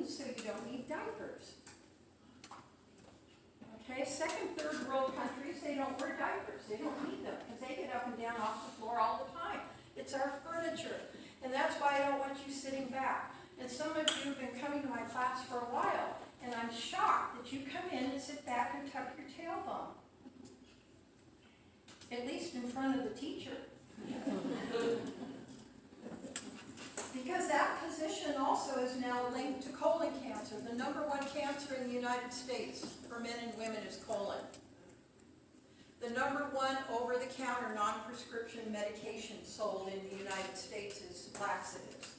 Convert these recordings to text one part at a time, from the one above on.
weans, so you don't need diapers. Okay, second, third world countries, they don't wear diapers. They don't need them because they get up and down off the floor all the time. It's our furniture. And that's why I don't want you sitting back. And some of you have been coming to my class for a while, and I'm shocked that you come in and sit back and tuck your tailbone. At least in front of the teacher. Because that position also is now linked to colon cancer. The #1 cancer in the United States for men and women is colon. The #1 over-the-counter non-prescription medication sold in the United States is laxatives.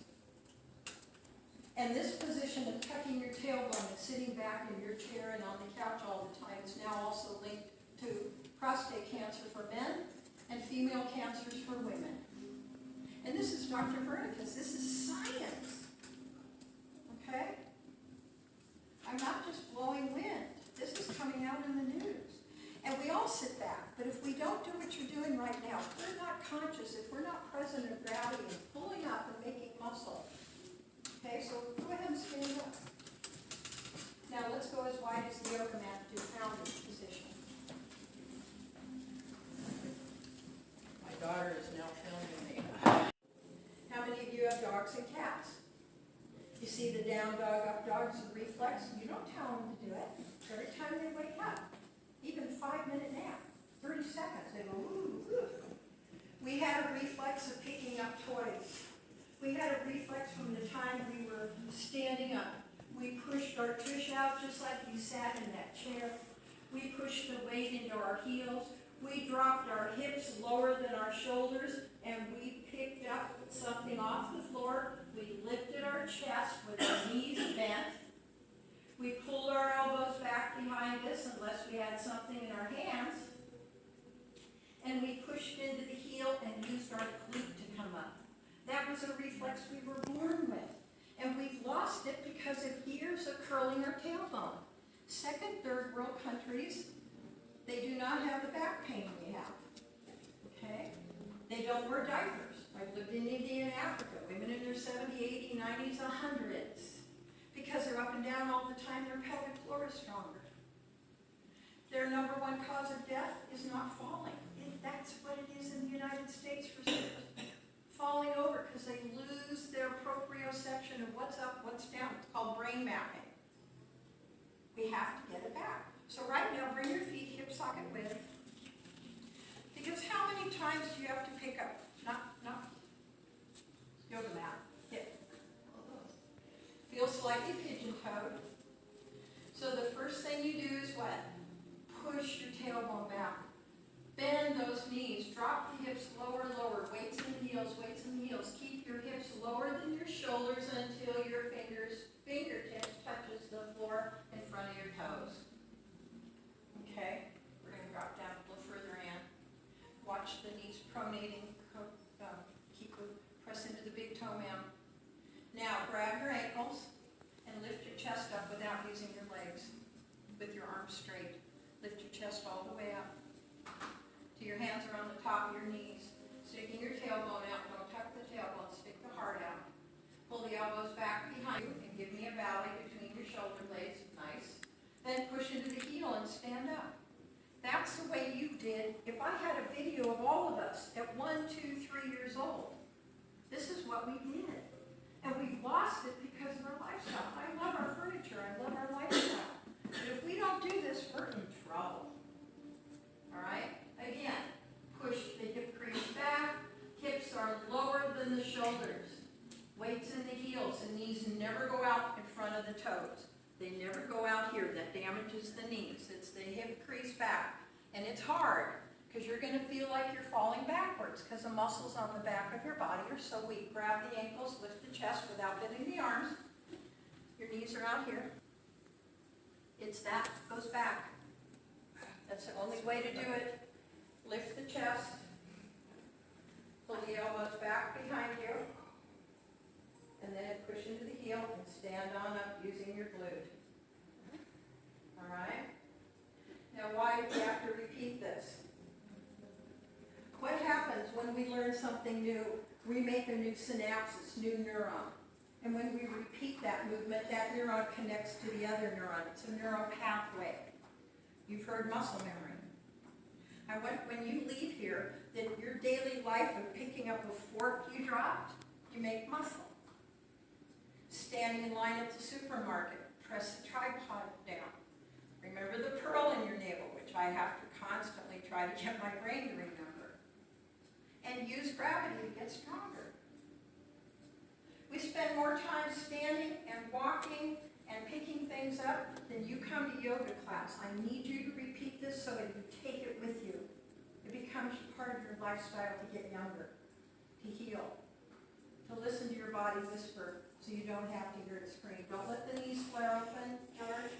And this position of tucking your tailbone and sitting back in your chair and on the couch all the time is now also linked to prostate cancer for men and female cancers for women. And this is Dr. Verticus. This is science. Okay? I'm not just blowing wind. This is coming out in the news. And we all sit back. But if we don't do what you're doing right now, if we're not conscious, if we're not present in gravity and pulling up and making muscle. Okay, so go ahead and stand up. Now let's go as wide as the yoga mat to founding position. My daughter is now filming me. How many of you have dogs and cats? You see the down dog, up dog's reflex? You don't tell them to do it. Every time they wake up, even 5-minute nap, 30 seconds, they go, ooh, ooh. We had a reflex of picking up toys. We had a reflex from the time we were standing up. We pushed our tush out just like you sat in that chair. We pushed the weight into our heels. We dropped our hips lower than our shoulders, and we picked up something off the floor. We lifted our chest with our knees bent. We pulled our elbows back behind us unless we had something in our hands. And we pushed into the heel and used our glute to come up. That was a reflex we were born with. And we've lost it because of years of curling our tailbone. Second, third world countries, they do not have the back pain we have. Okay? They don't wear diapers. I've lived in India and Africa. Women in their 70s, 80s, 90s, 100s. Because they're up and down all the time, their pelvic floor is stronger. Their #1 cause of death is not falling. And that's what it is in the United States for sure. Falling over because they lose their proprioception of what's up, what's down. It's called brain mapping. We have to get it back. So right now, bring your feet hip socket width. Because how many times do you have to pick up? Not yoga mat. Hip. Feel slightly pigeon-toed. So the first thing you do is what? Push your tailbone back. Bend those knees. Drop the hips lower, lower. Weights in the heels, weights in the heels. Keep your hips lower than your shoulders until your fingertips touches the floor in front of your toes. Okay? We're going to drop down a little further in. Watch the knees pronating. Press into the big toe mound. Now, grab your ankles and lift your chest up without using your legs. With your arms straight. Lift your chest all the way up. Till your hands are on the top of your knees. Sticking your tailbone out. Don't tuck the tailbone. Stick the heart out. Pull the elbows back behind you and give me a valley between your shoulder blades. Nice. Then push into the heel and stand up. That's the way you did. If I had a video of all of us at 1, 2, 3 years old, this is what we did. And we've lost it because of our lifestyle. I love our furniture. I love our lifestyle. But if we don't do this, we're in trouble. All right? Again, push the hip crease back. Hips are lower than the shoulders. Weights in the heels. The knees never go out in front of the toes. They never go out here. That damages the knees. It's the hip crease back. And it's hard because you're going to feel like you're falling backwards because the muscles on the back of your body are so weak. Grab the ankles, lift the chest without bending the arms. Your knees are out here. It's that goes back. That's the only way to do it. Lift the chest. Pull the elbows back behind you. And then push into the heel and stand on up using your glute. All right? Now, why do we have to repeat this? What happens when we learn something new? We make a new synapses, new neuron. And when we repeat repeat that movement, that neuron connects to the other neuron. It's a neural pathway. You've heard muscle memory. When you leave here, that your daily life of picking up a fork you dropped, you make muscle. Standing in line at the supermarket, press the tripod down. Remember the pearl in your navel, which I have to constantly try to get my brain to remember. And use gravity to get stronger. We spend more time standing and walking and picking things up than you come to yoga class. I need you to repeat this so that you take it with you. It becomes part of your lifestyle to get younger, to heal, to listen to your body whisper so you don't have to hear it scream. Don't let the knees fly open, George.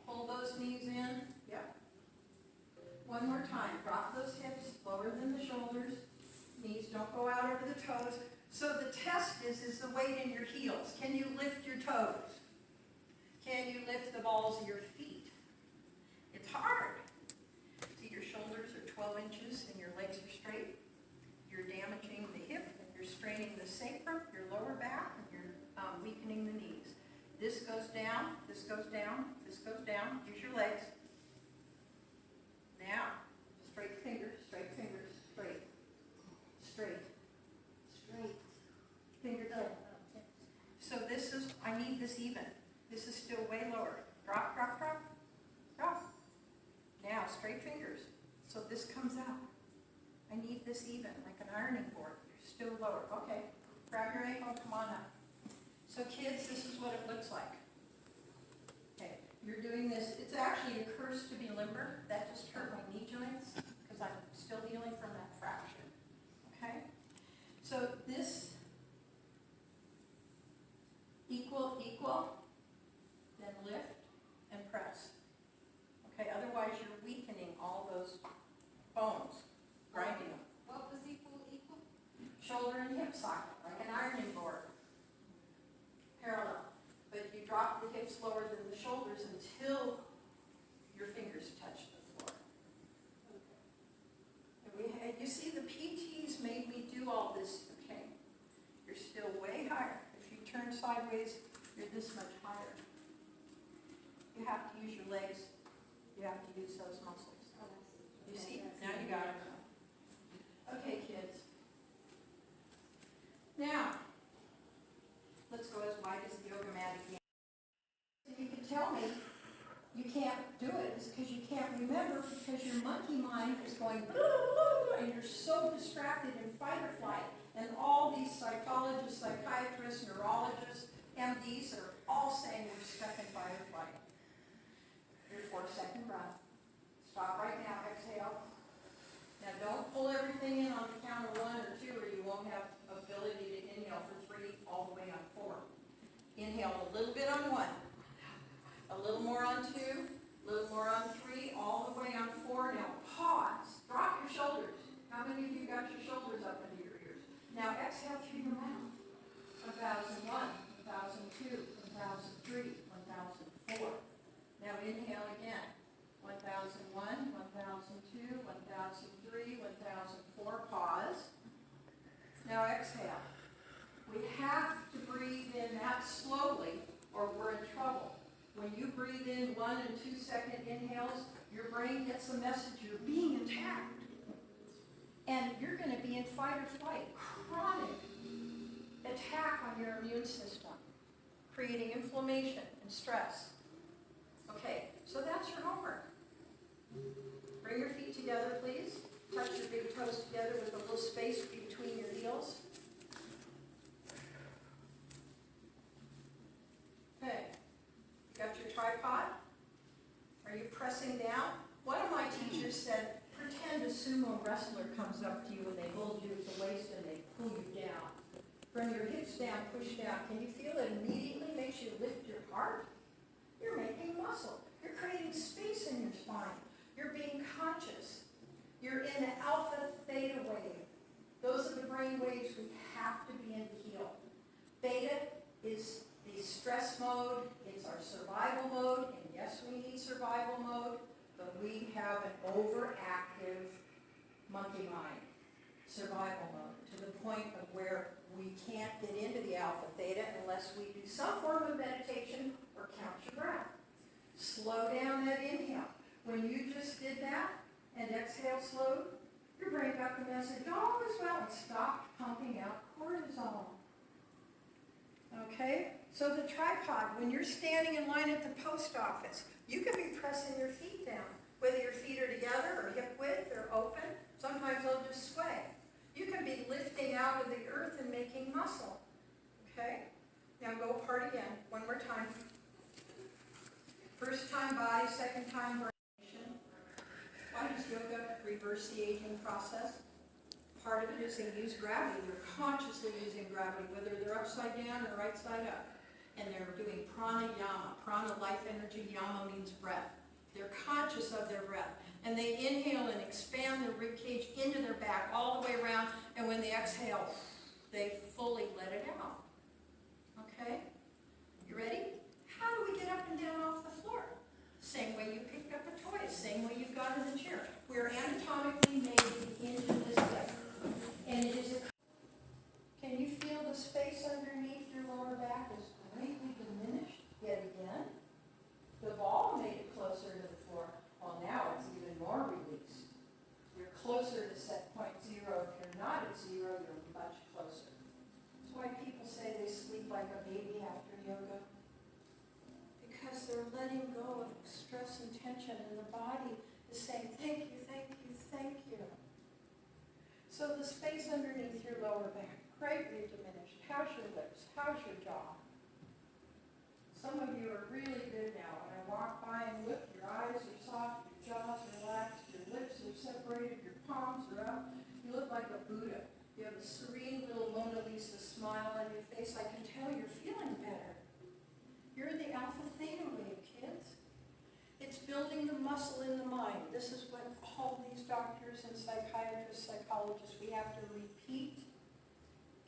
Pull those knees in. Yep. One more time. Drop those hips lower than the shoulders. Knees don't go out over the toes. So the test is the weight in your heels. Can you lift your toes? Can you lift the balls of your feet? It's hard. See, your shoulders are 12 inches and your legs are straight. You're damaging the hip and you're straining the sacrum, your lower back, and you're weakening the knees. This goes down, this goes down, this goes down. Use your legs. Now, straight fingers, straight fingers, straight, straight, straight. Fingers up. So this is, I need this even. This is still way lower. Drop, drop, drop, drop. Now, straight fingers. So this comes out. I need this even, like an ironing board. You're still lower. Okay, grab your ankle, come on up. So kids, this is what it looks like. Okay, you're doing this. It's actually a curse to be limber. That just hurt my knee joints because I'm still healing from that fracture. Okay, so this equal, equal, then lift and press. Okay, otherwise you're weakening all those bones, grinding them. What was equal, equal? Shoulder and hip socket, like an ironing board. Parallel. But you drop the hips lower than the shoulders until your fingers touch the floor. And you see, the PTs made me do all this, okay? You're still way higher. If you turn sideways, you're this much higher. You have to use your legs. You have to use those muscles. You see? Now you got it. Okay, kids. Now, let's go as wide as the yoga mat again. And you can tell me you can't do it is because you can't remember because your monkey mind is going blah, blah, blah, and you're so distracted in fight or flight. And all these psychologists, psychiatrists, neurologists, MDs are all saying we're stuck in fight or flight. Your 4-second breath. Stop right now, exhale. Now don't pull everything in on the count of 1 or 2 or you won't have ability to inhale for 3 all the way on 4. Inhale a little bit on 1, a little more on 2, a little more on 3, all the way on 4. Now pause. Drop your shoulders. How many of you got your shoulders up into your ears? Now exhale through your mouth. 1001, 1002, 1003, 1004. Now inhale again. 1001, 1002, 1003, 1004. Pause. Now exhale. We have to breathe in that slowly or we're in trouble. When you breathe in 1 and 2 second inhales, your brain gets a message you're being attacked. And you're going to be in fight or flight. Chronic attack on your immune system, creating inflammation and stress. Okay, so that's your homework. Bring your feet together, please. Touch your big toes together with a little space between your heels. Okay, you got your tripod? Are you pressing down? One of my teachers said, pretend a sumo wrestler comes up to you and they hold you at the waist and they pull you down. Bring your hips down, push down. Can you feel it immediately makes you lift your heart? You're making muscle. You're creating space in your spine. You're being conscious. You're in an alpha theta wave. Those are the brain waves we have to be in to heal. Beta is the stress mode. It's our survival mode. And yes, we need survival mode, but we have an overactive monkey mind, survival mode, to the point of where We can't get into the alpha theta unless we do some form of meditation or count your breath. Slow down that inhale. When you just did that and exhale slowed, your brain got the message, all is well, and stopped pumping out cortisol. Okay? So the tripod, when you're standing in line at the post office, you can be pressing your feet down, whether your feet are together or hip width or open. Sometimes they'll just sway. You can be lifting out of the earth and making muscle. Okay? Now go hard again. One more time. First time body, second time brain. Why does yoga reverse the aging process? Part of it is they use gravity. They're consciously using gravity, whether they're upside down or right side up. And they're doing pranayama. Prana, life energy, yama means breath. They're conscious of their breath. And they inhale and expand their rib cage into their back all the way around. And when they exhale, they fully let it out. Okay? You ready? How do we get up and down off the floor? Same way you picked up a toy, same way you got in the chair. We're anatomically made to be into this way. And it is a... Can you feel the space underneath your lower back is greatly diminished yet again? The ball made it closer to the floor. Well, now it's even more released. You're closer to set point zero. If you're not at zero, you're much closer. That's why people say they sleep like a baby after yoga. Because they're letting go of stress and tension, and the body is saying, thank you, thank you, thank you. So the space underneath your lower back, greatly diminished. How's your lips? How's your jaw? Some of you are really good now. When I walk by and look, your eyes are soft, your jaw's relaxed, your lips are separated, your palms are up. You look like a Buddha. You have a serene little Mona Lisa smile on your face. I can tell you're feeling better. You're in the alpha theta wave, kids. It's building the muscle in the mind. This is what all these doctors and psychiatrists, psychologists, we have to repeat.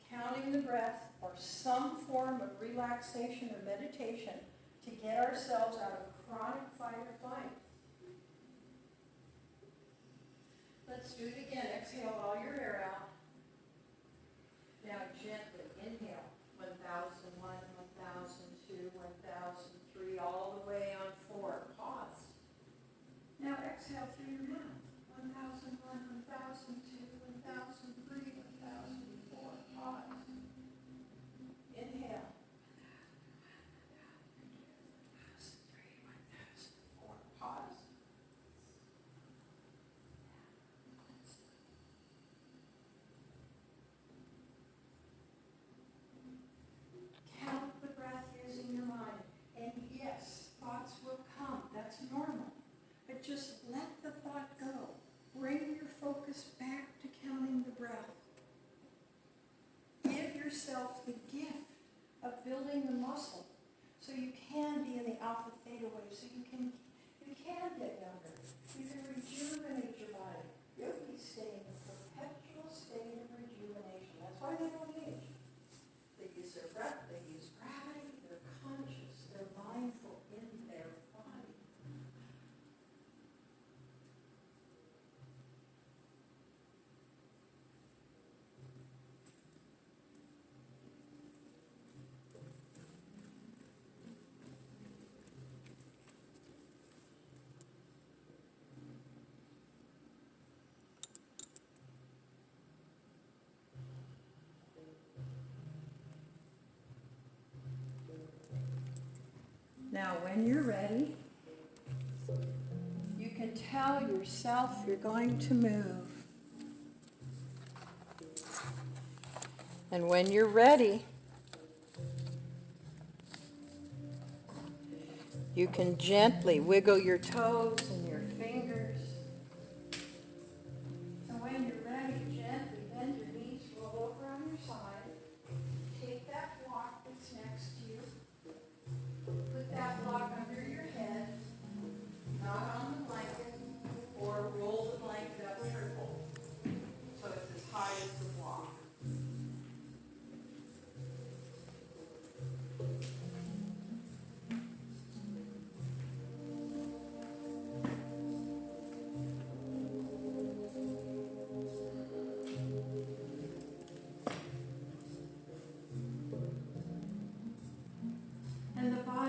Counting the breath or some form of relaxation or meditation to get ourselves out of chronic fight or flight. Let's do it again. Exhale all your air out. Now gently inhale. 1001, 1002, 1003, all the way on 4. Pause. Now exhale through your mouth. 1001, 1002, 1003, 1004. Pause. Inhale. 1003, 1004. Pause. Count the breath using your mind. And yes, thoughts will come. That's normal. But just let the thought go. Bring your focus back to counting the breath. Give yourself the gift of building the muscle so you can be in the alpha theta wave, so you can get younger. You can rejuvenate your body. Yogis stay in a perpetual state of rejuvenation. That's why they don't age. They use their breath, they use gravity, they're conscious, they're mindful in their body. Now, when you're ready, you can tell yourself you're going to move. And when you're ready, you can gently wiggle your toes and your fingers. And when you're ready, gently bend your knees, roll over on your side. Take that block that's next to you. Put that block under your head, not on the blanket, or roll the blanket up triple, so it's as high as the block.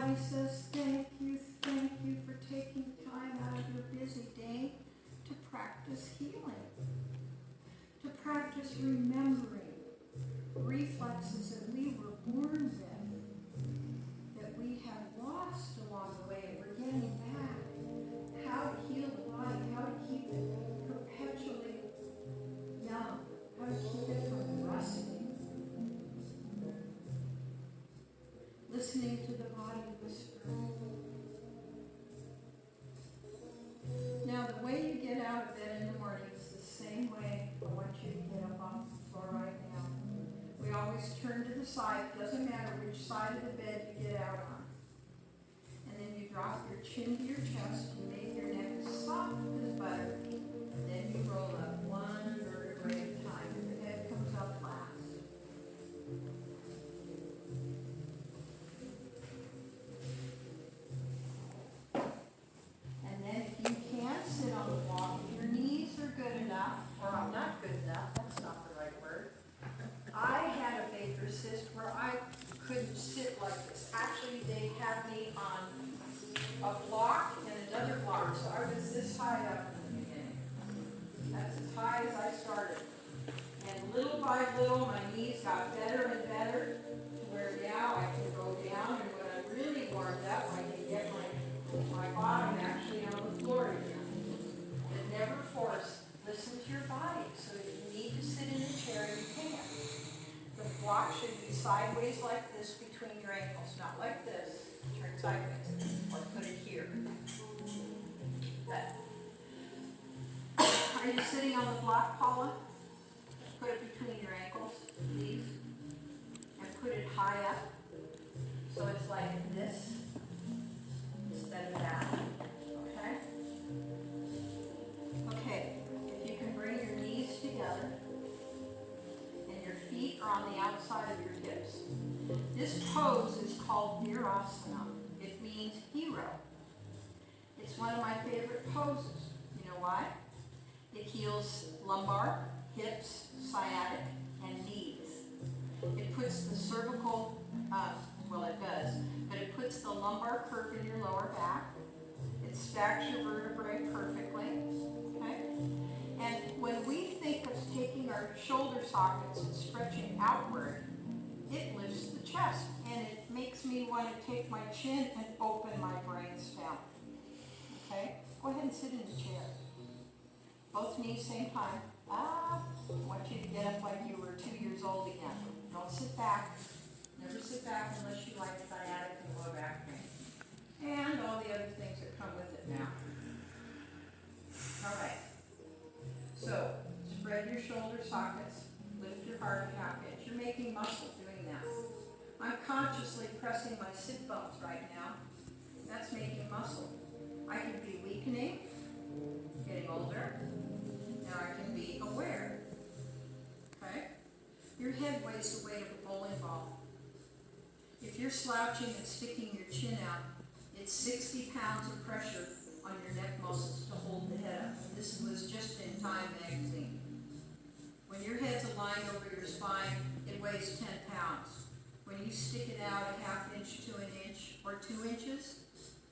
body says thank you for taking time out of your busy day to practice healing, to practice remembering reflexes that we were born with, that we have lost along the way, and we're getting back. How to heal the body, how to keep it perpetually young, how to keep it from rusting. Listening to the body whisper. Now, the way you get out of bed in the morning is the same way I want you to get up off the floor right now. We always turn to the side. It doesn't matter which side of the bed you get out on. And then you drop your chin to your chest. You make your neck soft as butter. And then you roll up one vertebrae at a time. And your head comes up last. And then if you can't sit on the wall, if your knees are good enough, or not good enough, that's not the right word. I had a Baker cyst where I couldn't sit like this. Actually, they had me on a block and another block, so I was this high up in the beginning. That's as high as I started. And little by little, my knees got better and better, to where now I can go down, and when I'm really warmed up, I can get my bottom actually on the floor again. But never force. Listen to your body. So if you need to sit in a chair, you can. The block should be sideways like this between your ankles, not like this. Turn sideways, or put it here. Are you sitting on the block, Paula? Put it between your ankles, please. And put it high up. So it's like this instead of that. Okay? Okay, if you can bring your knees together and your feet are on the outside of your hips. This pose is called Virasana. It means hero. It's one of my favorite poses. You know why? It heals lumbar, hips, sciatic, and knees. It puts the cervical, well it does, but it puts the lumbar curve in your lower back. It stacks your vertebrae perfectly. Okay? And when we think of taking our shoulder sockets and stretching outward, it lifts the chest, and it makes me want to take my chin and open my brainstem. Okay? Go ahead and sit in the chair. Both knees, same time. I want you to get up like you were 2 years old again. Don't sit back. Never sit back unless you like sciatic and lower back pain. And all the other things that come with it now. All right. So, spread your shoulder sockets. Lift your heart cap edge. You're making muscle doing that. I'm consciously pressing my sit bones right now. That's making muscle. I can be weakening, getting older. Now I can be aware. Okay? Your head weighs the weight of a bowling ball. If you're slouching and sticking your chin out, it's 60 pounds of pressure on your neck muscles to hold the head up. This was just in Time magazine. When your head's aligned over your spine, it weighs 10 pounds. When you stick it out a half inch to an inch or 2 inches,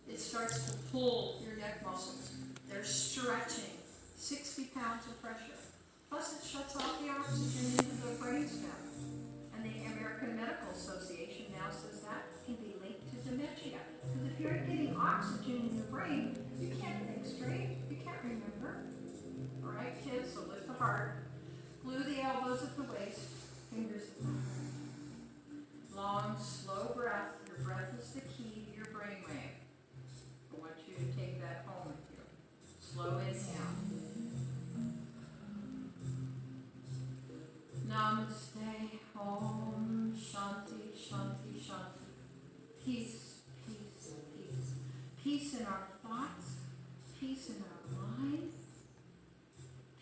it starts to pull your neck muscles. They're stretching. 60 pounds of pressure. Plus it shuts off the oxygen into the brainstem. And the American Medical Association now says that can be linked to dementia. Because if you're getting oxygen in your brain, you can't think straight. You can't remember. All right, kids, so lift the heart. Glue the elbows at the waist. Fingers at the heart. Long, slow breath. Your breath is the key to your brainwave. I want you to take that home with you. Slow inhale. Namaste, Om, Shanti, Shanti, Shanti. Peace, peace, peace. Peace in our thoughts, peace in our mind,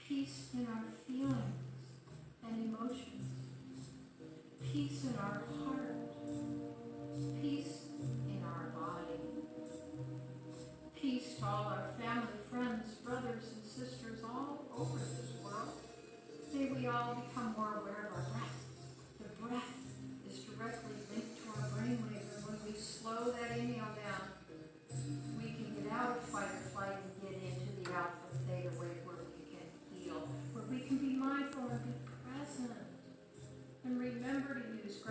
peace in our feelings and emotions, peace in our heart, peace in our body. Peace to all our family, friends, brothers, and sisters all over this world. May we all become more aware of our breath. The breath is directly linked to our brainwave, and when we slow that inhale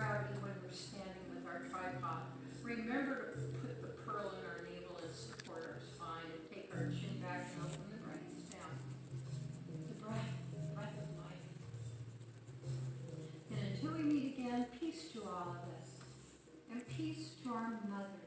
gravity when we're standing with our tripod. Remember to put the pearl in our navel and support our spine and take our chin back and open the brainstem. The breath of life. And until we meet again, peace to all of us. And peace to our mothers.